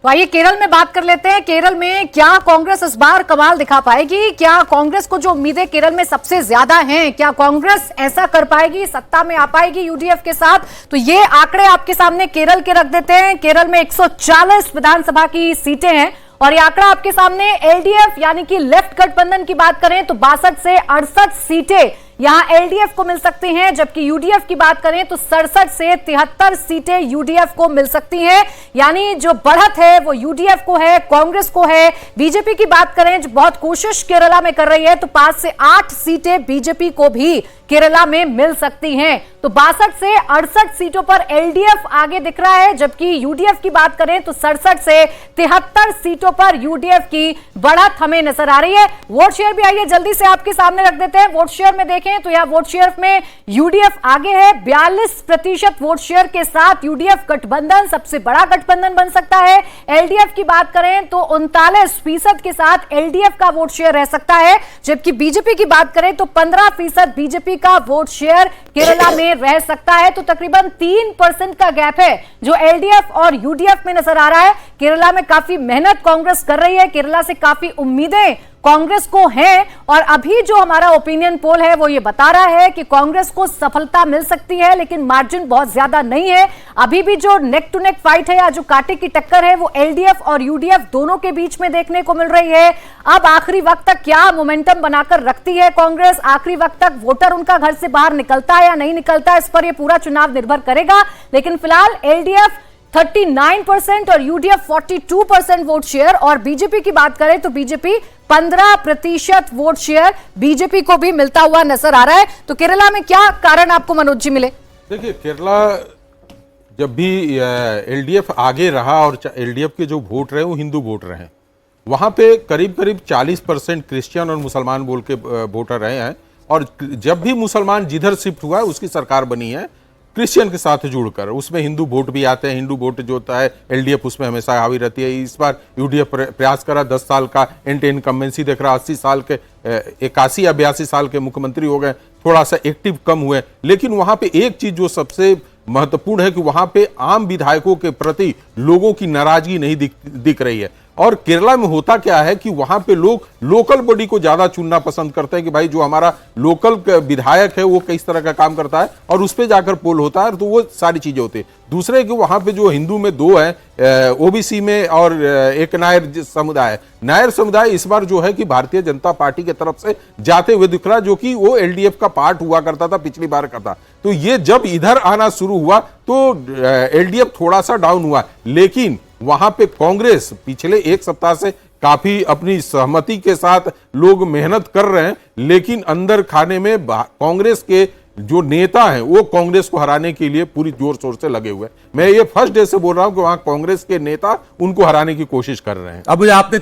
तो आइए केरल में बात कर लेते हैं। केरल में क्या कांग्रेस इस बार कमाल दिखा पाएगी? क्या कांग्रेस को जो उम्मीदें केरल में सबसे ज्यादा हैं, क्या कांग्रेस ऐसा कर पाएगी, सत्ता में आ पाएगी यूडीएफ के साथ? तो ये आंकड़े आपके सामने केरल के रख देते हैं। केरल में 140 विधानसभा की सीटें हैं और ये आंकड़ा आपके सामने एलडीएफ यानी कि लेफ्ट गठबंधन की बात करें तो 62 से 68 सीटें यहां एलडीएफ को मिल सकती हैं, जबकि यूडीएफ की बात करें तो 67 से 73 सीटें यूडीएफ को मिल सकती हैं। यानी जो बढ़त है वो यूडीएफ को है, कांग्रेस को है। बीजेपी की बात करें जो बहुत कोशिश केरला में कर रही है तो 5 से 8 सीटें बीजेपी को भी केरला में मिल सकती हैं। तो 62 से 68 सीटों पर एलडीएफ आगे दिख रहा है, जबकि यूडीएफ की बात करें तो 67 से 73 सीटों पर यूडीएफ की बढ़त हमें नजर आ रही है। वोट शेयर भी आइए जल्दी से आपके सामने रख देते हैं। वोट शेयर में देखें तो यह वोट शेयर में यूडीएफ आगे है 42% वोट शेयर के साथ। यूडीएफ गठबंधन सबसे बड़ा गठबंधन बन सकता है। एलडीएफ की बात करें तो 39% के साथ एलडीएफ का वोट शेयर रह सकता है, जबकि बीजेपी की बात करें तो 15% बीजेपी का वोट शेयर केरला में रह सकता है। तो तकरीबन 3% का गैप है जो एलडीएफ और यूडीएफ में नजर आ रहा है। केरला में काफी मेहनत कांग्रेस कर रही है, केरला से काफी उम्मीदें कांग्रेस को है और अभी जो हमारा ओपिनियन पोल है वो ये बता रहा है कि कांग्रेस को सफलता मिल सकती है, लेकिन मार्जिन बहुत ज्यादा नहीं है। अभी भी जो नेक टू नेक फाइट है या जो कांटे की टक्कर है वो एलडीएफ और यूडीएफ दोनों के बीच में देखने को मिल रही है। अब आखिरी वक्त तक क्या मोमेंटम बनाकर रखती है कांग्रेस, आखिरी वक्त तक वोटर उनका घर से बाहर निकलता है या नहीं निकलता, इस पर यह पूरा चुनाव निर्भर करेगा। लेकिन फिलहाल एलडीएफ 39% और यूडीएफ 42% वोट शेयर, और बीजेपी की बात करें तो बीजेपी 15% वोट शेयर बीजेपी को भी मिलता हुआ नजर आ रहा है। तो केरला में क्या कारण आपको मनोज जी मिले? देखिए, केरला जब भी एलडीएफ आगे रहा और एलडीएफ के जो वोट रहे वो हिंदू वोट रहे, वहां पे करीब करीब 40% क्रिश्चियन और मुसलमान बोल के वोटर रहे हैं। और जब भी मुसलमान जिधर शिफ्ट हुआ है उसकी सरकार बनी है क्रिश्चियन के साथ जुड़कर। उसमें हिंदू वोट भी आते हैं, हिंदू वोट जो होता है एलडीएफ उसमें हमेशा हावी रहती है। इस बार यूडीएफ प्रयास करा, 10 साल का एंटी इनकम्बेंसी देख रहा, 80 साल के 81 या 82 साल के मुख्यमंत्री हो गए, थोड़ा सा एक्टिव कम हुए। लेकिन वहां पे एक चीज जो सबसे महत्वपूर्ण है कि वहां पे आम विधायकों के प्रति लोगों की नाराजगी नहीं दिख रही है। और केरला में होता क्या है कि वहां पे लोग लोकल बॉडी को ज्यादा चुनना पसंद करते हैं कि भाई जो हमारा लोकल विधायक है वो किस तरह का काम करता है, और उस पर जाकर पोल होता है, तो वो सारी चीजें होती है। दूसरे कि वहां पे जो हिंदू में 2 है, ओबीसी में और एक नायर समुदाय। नायर समुदाय इस बार जो है कि भारतीय जनता पार्टी की तरफ से जाते हुए दिख रहा, जो कि वो एलडीएफ का पार्ट हुआ करता था पिछली बार का था। तो ये जब इधर आना शुरू हुआ तो एलडीएफ थोड़ा सा डाउन हुआ, लेकिन वहां पे कांग्रेस पिछले एक सप्ताह से काफी अपनी सहमति के साथ लोग मेहनत कर रहे हैं, लेकिन अंदर खाने में कांग्रेस के जो नेता हैं वो कांग्रेस को हराने के लिए पूरी जोर शोर से लगे हुए हैं। मैं ये फर्स्ट डे से बोल रहा हूं कि वहां कांग्रेस के नेता उनको हराने की कोशिश कर रहे हैं। अब मुझे आपने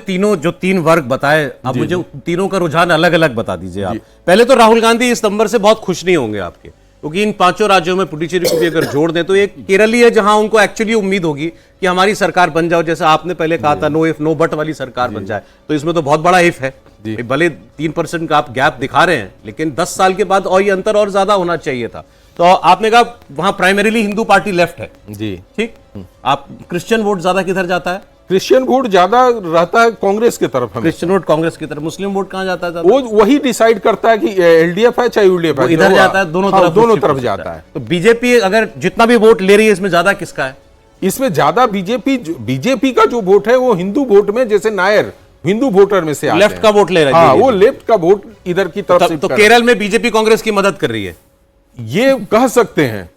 तीन वर्ग बताए, अब मुझे तीनों का रुझान अलग अलग बता दीजिए आप। पहले तो राहुल गांधी इस नंबर से बहुत खुश नहीं होंगे आपके, क्योंकि इन 5 राज्यों में पुडुचेरी को भी अगर जोड़ दें तो एक केरल ही है जहां उनको एक्चुअली उम्मीद होगी कि हमारी सरकार बन जाओ, जैसे आपने पहले कहा था नो इफ नो बट वाली सरकार बन जाए। तो इसमें तो बहुत बड़ा इफ है। भले 3% का आप गैप दिखा रहे हैं, लेकिन 10 साल के बाद और ये अंतर और ज्यादा होना चाहिए था। तो आपने कहा वहां प्राइमरीली हिंदू पार्टी लेफ्ट है जी, ठीक। आप क्रिश्चियन वोट ज्यादा किधर जाता है? क्रिश्चियन वोट ज्यादा रहता है कांग्रेस की तरफ। क्रिश्चियन वोट कांग्रेस की तरफ। मुस्लिम वोट कहां जाता है? वो वही डिसाइड करता है कि एलडीएफ है चाहे यूडीएफ है, इधर जाता है, दोनों तरफ जाता है। तो बीजेपी अगर जितना भी वोट ले रही है इसमें ज्यादा किसका है? इसमें ज्यादा बीजेपी का जो वोट है वो हिंदू वोट में, जैसे नायर हिंदू वोटर में से लेफ्ट का वोट ले रहा है। हाँ, वो लेफ्ट का वोट इधर की तरफ तो केरल में बीजेपी कांग्रेस की मदद कर रही है, ये कह सकते हैं।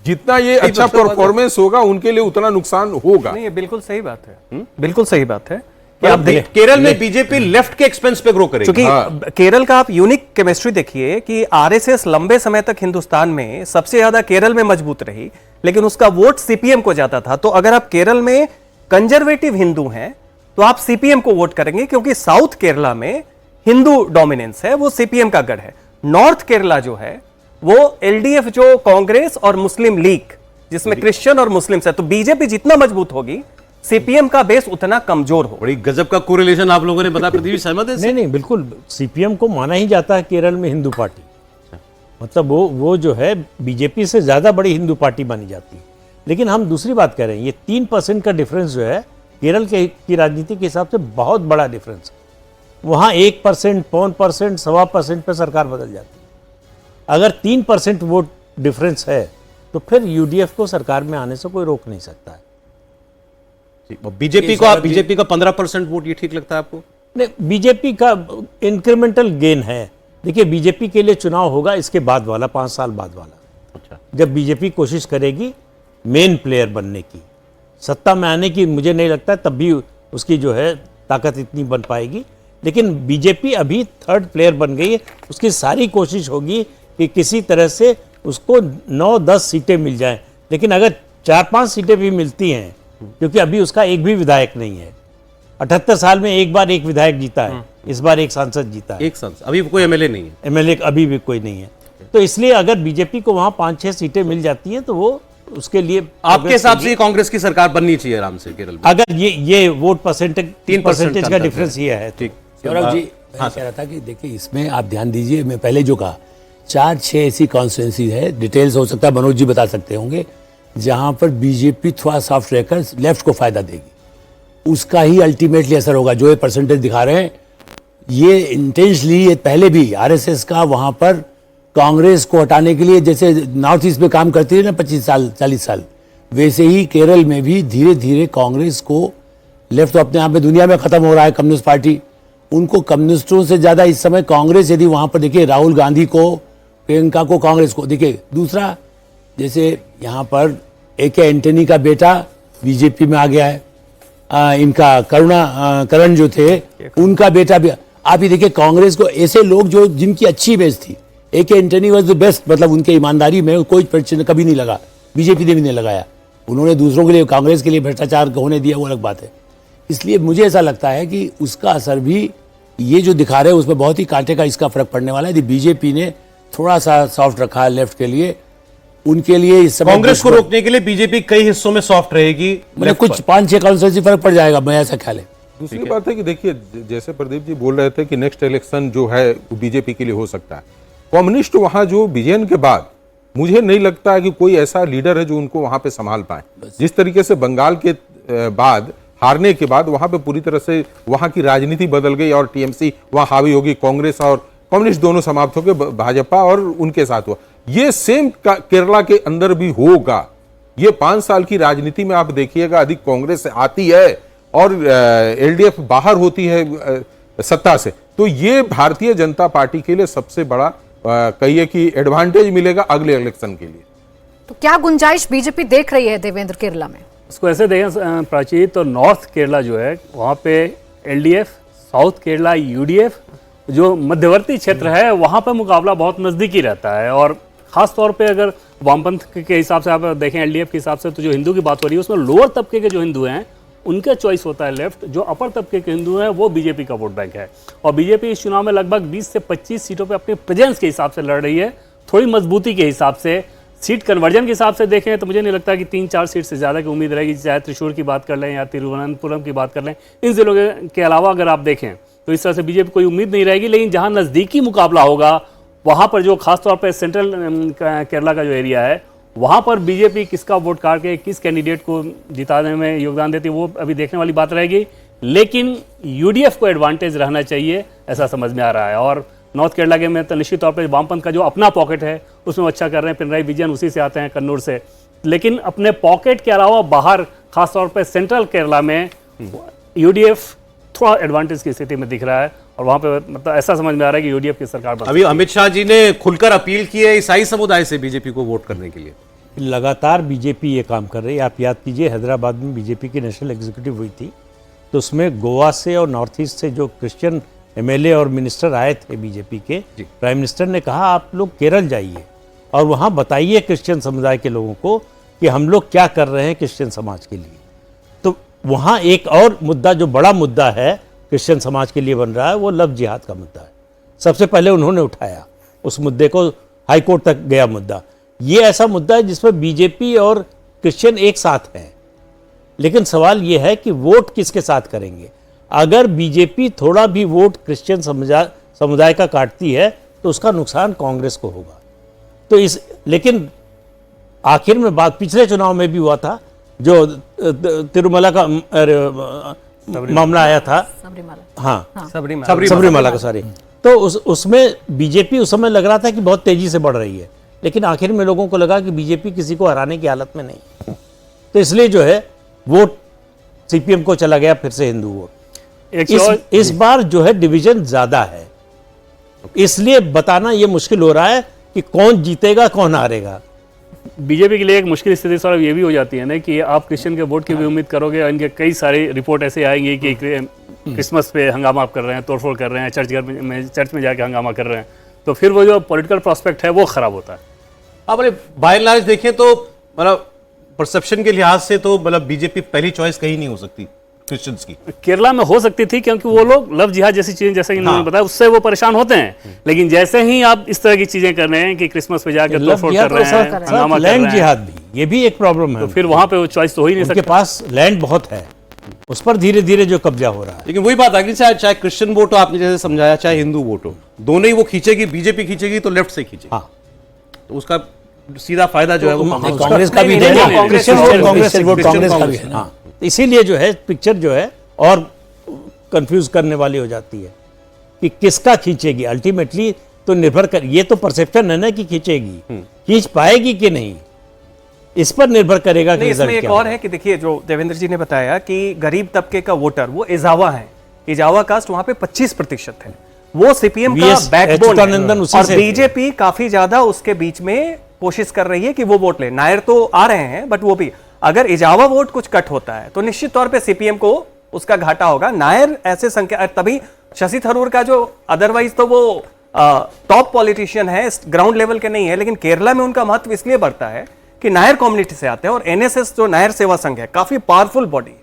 जितना ये अच्छा परफॉर्मेंस होगा उनके लिए उतना नुकसान होगा। नहीं, ये बिल्कुल सही बात है। बिल्कुल सही बात है कि आप केरल में बीजेपी लेफ्ट के एक्सपेंस पे ग्रो करेगी। क्योंकि केरल का आप यूनिक केमिस्ट्री देखिए कि आरएसएस लंबे समय तक हिंदुस्तान में सबसे ज्यादा केरल में मजबूत रही, लेकिन उसका वोट सीपीएम को जाता था। तो अगर आप केरल में कंजर्वेटिव हिंदू हैं तो आप सीपीएम को वोट करेंगे, क्योंकि साउथ केरला में हिंदू डोमिनेंस है, वो सीपीएम का गढ़ है। नॉर्थ केरला जो है वो एलडीएफ जो कांग्रेस और मुस्लिम लीग जिसमें क्रिश्चियन और मुस्लिम है। तो बीजेपी जितना मजबूत होगी सीपीएम का बेस उतना कमजोर हो। बड़ी गजब का कोरिलेशन आप लोगों ने बताया। पृथ्वी सहमत है? नहीं, बिल्कुल। सीपीएम को माना ही जाता है केरल में हिंदू पार्टी, मतलब वो जो है बीजेपी से ज्यादा बड़ी हिंदू पार्टी मानी जाती है। लेकिन हम दूसरी बात कह रहे हैं, ये 3% का डिफरेंस जो है केरल की राजनीति के हिसाब से बहुत बड़ा डिफरेंस है। वहाँ 1%, 1%, 1.25% पे सरकार बदल जाती है। अगर 3% वोट डिफरेंस है तो फिर यूडीएफ को सरकार में आने से कोई रोक नहीं सकता है। बीजेपी का 15% वोट ये ठीक लगता है आपको? नहीं, बीजेपी का इंक्रीमेंटल गेन है। देखिए, बीजेपी के लिए चुनाव होगा इसके बाद वाला, 5 साल बाद वाला। अच्छा, जब बीजेपी कोशिश करेगी मेन प्लेयर बनने की, सत्ता में आने की मुझे नहीं लगता तब भी उसकी जो है ताकत इतनी बन पाएगी। लेकिन बीजेपी अभी थर्ड प्लेयर बन गई है, उसकी सारी कोशिश होगी कि किसी तरह से उसको 9-10 सीटें मिल जाएं। लेकिन अगर 4-5 सीटें भी मिलती हैं, क्योंकि अभी उसका एक भी विधायक नहीं है, 78 साल में एक बार एक विधायक जीता है, इस बार एक सांसद जीता है, एक सांसद, अभी कोई एमएलए नहीं है। एमएलए अभी भी कोई नहीं है। तो इसलिए अगर बीजेपी को वहां 5-6 सीटें मिल जाती हैं तो वो उसके लिए आपके हिसाब से कांग्रेस की सरकार बननी चाहिए आराम से केरल में? अगर ये वोट परसेंटेज 3% का डिफरेंस ये है। ठीक, सौरभ जी, मैं कह रहा था कि देखिए इसमें आप ध्यान दीजिए, मैं पहले जो कहा 4-6 ऐसी कॉन्स्टिट्यूंसी है, डिटेल्स हो सकता है मनोज जी बता सकते होंगे, जहां पर बीजेपी थोड़ा सॉफ्ट रहकर लेफ्ट को फायदा देगी। उसका ही अल्टीमेटली असर होगा। जो ये परसेंटेज दिखा रहे हैं ये इंटेंशली, ये पहले भी आरएसएस का वहां पर कांग्रेस को हटाने के लिए जैसे नॉर्थ ईस्ट में काम करती है ना 25 साल 40 साल, वैसे ही केरल में भी धीरे धीरे कांग्रेस को, लेफ्ट तो अपने आप में दुनिया में खत्म हो रहा है, कम्युनिस्ट पार्टी, उनको कम्युनिस्टों से ज्यादा इस समय कांग्रेस, यदि वहां पर देखिए राहुल गांधी को, प्रियंका को, कांग्रेस को देखिए। दूसरा, जैसे यहाँ पर AK एंटनी का बेटा बीजेपी में आ गया है, इनका करण जो थे उनका बेटा भी। आप ये देखिए कांग्रेस को ऐसे लोग जो जिनकी अच्छी इमेज थी, AK Antony was the best, मतलब उनके ईमानदारी में कोई प्रश्न कभी नहीं लगा, बीजेपी ने भी नहीं लगाया। उन्होंने दूसरों के लिए, कांग्रेस के लिए भ्रष्टाचार होने दिया, वो अलग बात है। इसलिए मुझे ऐसा लगता है कि उसका असर भी ये जो दिखा रहे हैं उसमें बहुत ही कांटे का इसका फर्क पड़ने वाला है। यदि बीजेपी ने थोड़ा सा सॉफ्ट रखा है लेफ्ट के लिए, उनके लिए इस समय कांग्रेस को रोकने के लिए बीजेपी कई हिस्सों में सॉफ्ट रहेगी, मतलब कुछ 5-6 काउंसिल फर्क पड़ जाएगा, मैं ऐसा ख्याल है। दूसरी बात है कि देखिए, जैसे प्रदीप जी बोल रहे थे कि नेक्स्ट इलेक्शन जो है वो बीजेपी के लिए हो सकता है। कम्युनिस्ट वहां जो विजयन के बाद मुझे नहीं लगता है कि कोई ऐसा लीडर है जो उनको वहां पे संभाल पाए। जिस तरीके से बंगाल के बाद, हारने के बाद वहां पे पूरी तरह से वहां की राजनीति बदल गई और टीएमसी वहां हावी होगी, कांग्रेस और कम्युनिस्ट दोनों समाप्त हो गए, भाजपा और उनके साथ हुआ। ये सेम केरला के अंदर भी होगा। ये 5 साल की राजनीति में आप देखिएगा, अधिक कांग्रेस आती है और एलडीएफ बाहर होती है सत्ता से, तो ये भारतीय जनता पार्टी के लिए सबसे बड़ा कहिए कि एडवांटेज मिलेगा अगले इलेक्शन के लिए। तो क्या गुंजाइश बीजेपी देख रही है देवेंद्र केरला में? इसको ऐसे देखें प्राची, तो नॉर्थ केरला जो है वहाँ पे एलडीएफ, साउथ केरला यूडीएफ, जो मध्यवर्ती क्षेत्र है वहाँ पे मुकाबला बहुत नज़दीकी रहता है। और ख़ास तौर पे अगर वामपंथ के हिसाब से आप देखें, एलडीएफ के हिसाब से, तो जो हिंदू की बात हो रही है उसमें लोअर तबके के जो हिंदू हैं उनका चॉइस होता है लेफ्ट, जो अपर तबके के हिंदू हैं वो बीजेपी का वोट बैंक है। और बीजेपी इस चुनाव में लगभग 20 से 25 सीटों पे अपने प्रेजेंस के हिसाब से लड़ रही है, थोड़ी मजबूती के हिसाब से। सीट कन्वर्जन के हिसाब से देखें तो मुझे नहीं लगता कि 3-4 सीट से ज़्यादा की उम्मीद रहेगी, चाहे त्रिशूर की बात कर लें या तिरुवनंतपुरम की बात कर लें। इन जिलों के अलावा अगर आप देखें तो इस तरह से बीजेपी कोई उम्मीद नहीं रहेगी। लेकिन जहाँ नज़दीकी मुकाबला होगा वहाँ पर, जो खासतौर पर सेंट्रल केरला का जो एरिया है, वहाँ पर बीजेपी किसका वोट काट के किस कैंडिडेट को जिताने में योगदान देती है वो अभी देखने वाली बात रहेगी। लेकिन यूडीएफ को एडवांटेज रहना चाहिए, ऐसा समझ में आ रहा है। और नॉर्थ केरला के में तो निश्चित तौर पर वामपंथ का जो अपना पॉकेट है उसमें अच्छा कर रहे हैं, पिनराई विजयन उसी से आते हैं, कन्नूर से। लेकिन अपने पॉकेट के अलावा बाहर, खासतौर पर सेंट्रल केरला में यूडीएफ थोड़ा एडवांटेज की स्थिति में दिख रहा है। और वहाँ पे मतलब ऐसा समझ में आ रहा है कि यूडीएफ की सरकार बन। अभी अमित शाह जी ने खुलकर अपील की है ईसाई समुदाय से बीजेपी को वोट करने के लिए। लगातार बीजेपी ये काम कर रही है। आप याद कीजिए, हैदराबाद में बीजेपी की नेशनल एग्जीक्यूटिव हुई थी, तो उसमें गोवा से और नॉर्थ ईस्ट से जो क्रिश्चियन एमएलए और मिनिस्टर आए थे बीजेपी के, प्राइम मिनिस्टर ने कहा आप लोग केरल जाइए और वहाँ बताइए क्रिश्चियन समुदाय के लोगों को कि हम लोग क्या कर रहे हैं क्रिश्चियन समाज के लिए। तो वहाँ एक और मुद्दा, जो बड़ा मुद्दा है क्रिश्चियन समाज के लिए बन रहा है, वो लव जिहाद का मुद्दा है। सबसे पहले उन्होंने उठाया उस मुद्दे को, हाई कोर्ट तक गया मुद्दा। ये ऐसा मुद्दा है जिसमें बीजेपी और क्रिश्चियन एक साथ हैं, लेकिन सवाल ये है कि वोट किसके साथ करेंगे। अगर बीजेपी थोड़ा भी वोट क्रिश्चियन समुदाय का काटती है तो उसका नुकसान कांग्रेस को होगा। तो लेकिन आखिर में बात पिछले चुनाव में भी हुआ था जो तिरुमला का मामला आया था, सबरीमाला। हाँ सबरीमाला सबरीमाला का, सॉरी, तो उसमें बीजेपी उस समय लग रहा था कि बहुत तेजी से बढ़ रही है, लेकिन आखिर में लोगों को लगा कि बीजेपी किसी को हराने की हालत में नहीं, तो इसलिए जो है वोट सीपीएम को चला गया, फिर से हिंदू वोट। इस बार जो है डिवीजन ज्यादा है, इसलिए बताना ये मुश्किल हो रहा है कि कौन जीतेगा कौन हारेगा। बीजेपी के लिए एक मुश्किल स्थिति सौरभ ये भी हो जाती है ना कि आप क्रिश्चियन के वोट की भी उम्मीद करोगे और इनके कई सारी रिपोर्ट ऐसे आएंगी कि क्रिसमस पे हंगामा आप कर रहे हैं, तोड़फोड़ कर रहे हैं, चर्च में जाके हंगामा कर रहे हैं, तो फिर वो जो पॉलिटिकल प्रोस्पेक्ट है वो खराब होता है। आप बाय एंड लार्ज देखें तो मतलब परसेप्शन के लिहाज से तो मतलब बीजेपी पहली चॉइस कहीं नहीं हो सकती क्रिश्चियंस की। केरला में हो सकती थी क्योंकि वो लोग लव जिहाद जैसी चीजें, जैसे कि इन्होंने बताया, उससे वो परेशान होते हैं, लेकिन जैसे ही आप इस तरह की चीजें कर रहे हैं कि क्रिसमस पे जाकर तोड़फोड़ कर रहे हैं, हंगामा कर लैंड रहे जिहाद हैं, भी, ये भी एक प्रॉब्लम है। तो फिर वहां पे वो चॉइस तो हो ही नहीं उनके सकता। पास लैंड बहुत है, उस पर धीरे धीरे जो कब्जा हो रहा है। लेकिन वही बात आ गई, चाहे क्रिश्चियन वोट हो, आपने जैसे समझाया, चाहे हिंदू वोट हो, दोनों ही वो खींचेगी, बीजेपी खींचेगी तो लेफ्ट से खींचेगी। हाँ, तो उसका सीधा फायदा जो है वो कांग्रेस का भी नहीं, नहीं, नहीं, क्रिश्चियन वोट कांग्रेस का भी है। है। हाँ, इसीलिए जो है पिक्चर जो है और कंफ्यूज करने वाली हो जाती है कि किसका खींचेगी अल्टीमेटली, तो निर्भर कर, ये तो परसेप्शन है ना कि खींचेगी, खींच पाएगी कि नहीं, इस पर निर्भर करेगा कि इसमें रिजल्ट एक क्या और होगा। है कि देखिए, जो देवेंद्र जी ने बताया कि गरीब तबके का वोटर वो इजावा है, इजावा कास्ट वहां पे 25% है, वो सीपीएम का VS बैकबोन अच्युतानंदन है, उसी और से बीजेपी काफी ज्यादा उसके बीच में कोशिश कर रही है कि वो वोट ले। नायर तो आ रहे हैं, बट वो भी अगर इजावा वोट कुछ कट होता है तो निश्चित तौर पे सीपीएम को उसका घाटा होगा। नायर ऐसे संख्या, तभी शशि थरूर का जो अदरवाइज तो वो टॉप पॉलिटिशियन है, ग्राउंड लेवल के नहीं है, लेकिन केरला में उनका महत्व इसलिए बढ़ता है कि नायर कम्युनिटी से आते हैं, और एनएसएस जो नायर सेवा संघ है काफी पावरफुल बॉडी है,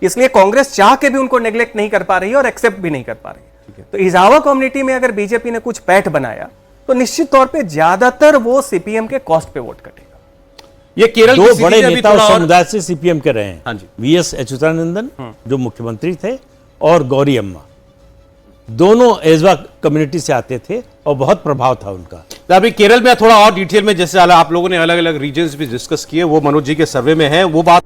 इसलिए कांग्रेस चाह के भी उनको नेग्लेक्ट नहीं कर पा रही है और एक्सेप्ट भी नहीं कर पा रही है। तो इजावा कम्युनिटी में अगर बीजेपी ने कुछ पैठ बनाया तो निश्चित तौर पे ज्यादातर वो सीपीएम के कॉस्ट पे वोट कटेगा। ये केरल दो की बड़े स्थिति अभी नेता थोड़ा उस और- समुदाय से सीपीएम के रहे हैं, हाँ जी। वीएस अच्युतानंदन जो मुख्यमंत्री थे, और गौरी अम्मा, दोनों एजवा कम्युनिटी से आते थे और बहुत प्रभाव था उनका। तो अभी केरल में थोड़ा और डिटेल में, जैसे आप लोगों ने अलग अलग रीजन्स भी डिस्कस किए, वो मनोज जी के सर्वे में है, वो बात